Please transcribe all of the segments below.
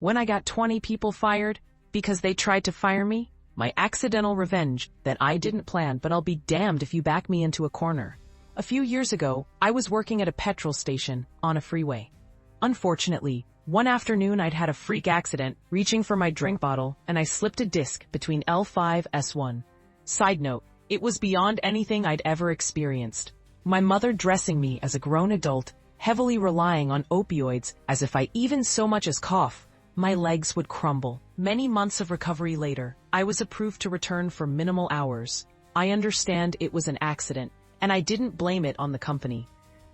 When I got 20 people fired because they tried to fire me, my accidental revenge that I didn't plan, but I'll be damned if you back me into a corner. A few years ago, I was working at a petrol station on a freeway. Unfortunately, one afternoon I'd had a freak accident reaching for my drink bottle and I slipped a disc between L5 S1. Side note, it was beyond anything I'd ever experienced. My mother dressing me as a grown adult, heavily relying on opioids, as if I even so much as cough, my legs would crumble. Many months of recovery later, I was approved to return for minimal hours. I understand it was an accident, and I didn't blame it on the company.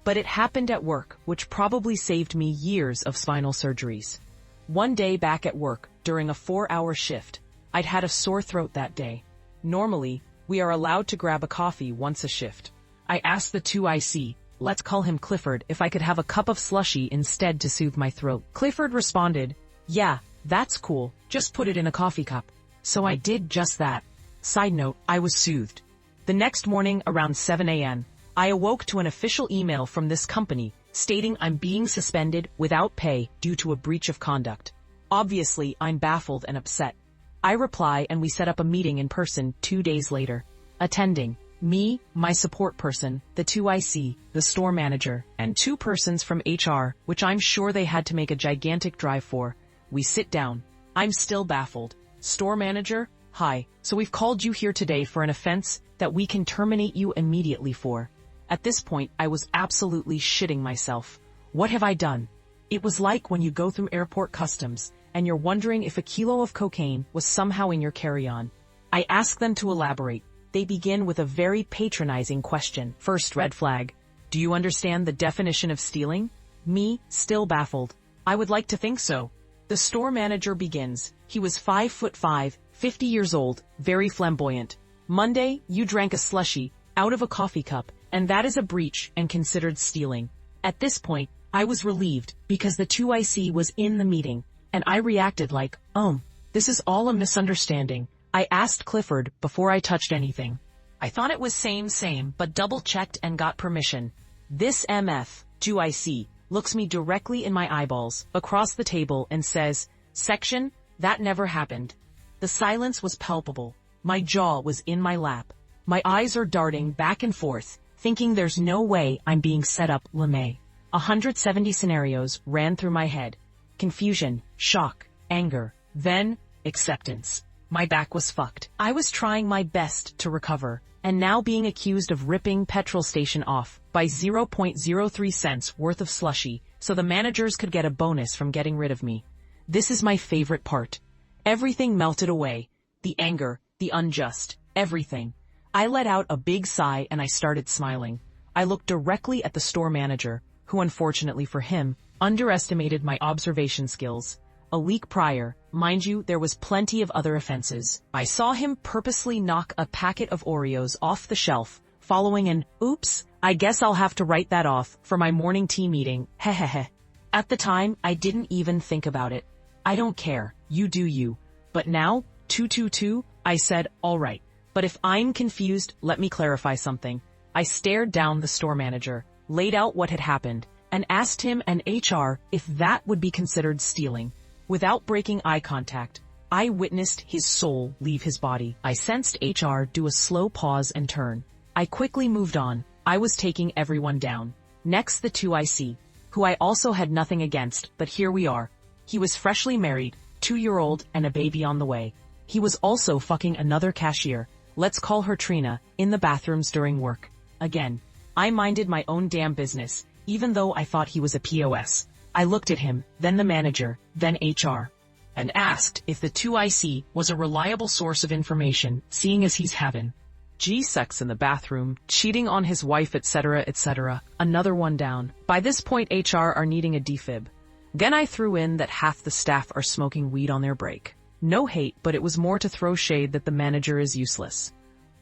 But it happened at work, which probably saved me years of spinal surgeries. One day back at work, during a 4-hour shift, I'd had a sore throat that day. Normally, we are allowed to grab a coffee once a shift. I asked the 2IC, let's call him Clifford, if I could have a cup of slushy instead to soothe my throat. Clifford responded, yeah, that's cool, just put it in a coffee cup. So I did just that. Side note, I was soothed. The next morning around 7 a.m., I awoke to an official email from this company stating I'm being suspended without pay due to a breach of conduct. Obviously, I'm baffled and upset. I reply and we set up a meeting in person 2 days later. Attending, me, my support person, the 2IC, the store manager, and 2 persons from HR, which I'm sure they had to make a gigantic drive for. We sit down. I'm still baffled. Store manager, hi, so we've called you here today for an offense that we can terminate you immediately for. At this point, I was absolutely shitting myself. What have I done? It was like when you go through airport customs and you're wondering if a kilo of cocaine was somehow in your carry-on. I ask them to elaborate. They begin with a very patronizing question. First red flag. Do you understand the definition of stealing? Me, still baffled. I would like to think so. The store manager begins. He was 5'5", 50 years old, very flamboyant. Monday, you drank a slushie out of a coffee cup, and that is a breach and considered stealing. At this point, I was relieved because the 2IC was in the meeting, and I reacted like, this is all a misunderstanding. I asked Clifford before I touched anything. I thought it was same, but double-checked and got permission. This MF, 2IC, looks me directly in my eyeballs, across the table, and says, Section, that never happened. The silence was palpable. My jaw was in my lap. My eyes are darting back and forth, thinking there's no way I'm being set up, LeMay. 170 scenarios ran through my head. Confusion, shock, anger, then acceptance. My back was fucked. I was trying my best to recover, and now being accused of ripping petrol station off by 0.03 cents worth of slushy so the managers could get a bonus from getting rid of me. This is my favorite part. Everything melted away. The anger, the unjust, everything. I let out a big sigh and I started smiling. I looked directly at the store manager, who unfortunately for him, underestimated my observation skills. A week prior, mind you, there was plenty of other offenses. I saw him purposely knock a packet of Oreos off the shelf, following an, oops, I guess I'll have to write that off for my morning tea meeting, hehehe. At the time, I didn't even think about it. I don't care, you do you. But now, 222, I said, all right. But if I'm confused, let me clarify something. I stared down the store manager, laid out what had happened, and asked him and HR if that would be considered stealing. Without breaking eye contact, I witnessed his soul leave his body. I sensed HR do a slow pause and turn. I quickly moved on. I was taking everyone down. Next, the 2IC, who I also had nothing against, but here we are. He was freshly married, 2-year-old, and a baby on the way. He was also fucking another cashier, let's call her Trina, in the bathrooms during work. Again, I minded my own damn business, even though I thought he was a POS. I looked at him, then the manager, then HR, and asked if the 2IC was a reliable source of information, seeing as he's having G-sex in the bathroom, cheating on his wife, etc., etc. Another one down. By this point, HR are needing a defib. Then I threw in that half the staff are smoking weed on their break. No hate, but it was more to throw shade that the manager is useless.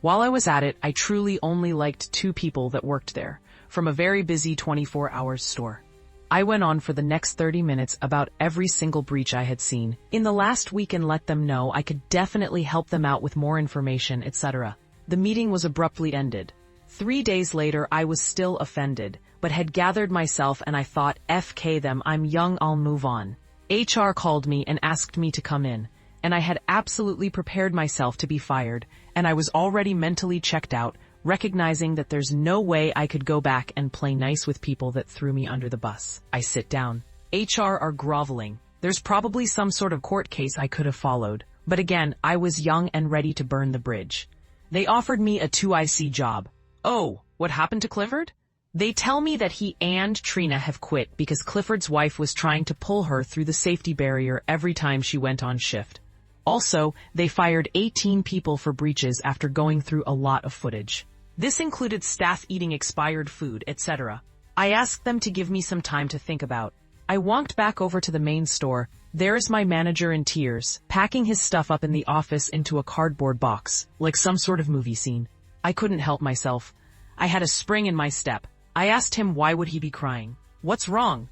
While I was at it, I truly only liked 2 people that worked there, from a very busy 24-hour store. I went on for the next 30 minutes about every single breach I had seen in the last week and let them know I could definitely help them out with more information, etc. The meeting was abruptly ended. 3 days later, I was still offended, but had gathered myself and I thought, FK them, I'm young, I'll move on. HR called me and asked me to come in, and I had absolutely prepared myself to be fired, and I was already mentally checked out, recognizing that there's no way I could go back and play nice with people that threw me under the bus. I sit down. HR are groveling. There's probably some sort of court case I could have followed, but again, I was young and ready to burn the bridge. They offered me a 2IC job. Oh, what happened to Clifford? They tell me that he and Trina have quit because Clifford's wife was trying to pull her through the safety barrier every time she went on shift. Also, they fired 18 people for breaches after going through a lot of footage. This included staff eating expired food, etc. I asked them to give me some time to think about. I walked back over to the main store. There's my manager in tears, packing his stuff up in the office into a cardboard box, like some sort of movie scene. I couldn't help myself. I had a spring in my step. I asked him why would he be crying. What's wrong?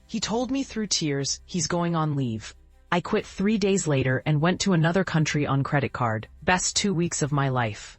He told me through tears he's going on leave. I quit 3 days later and went to another country on credit card. Best 2 weeks of my life.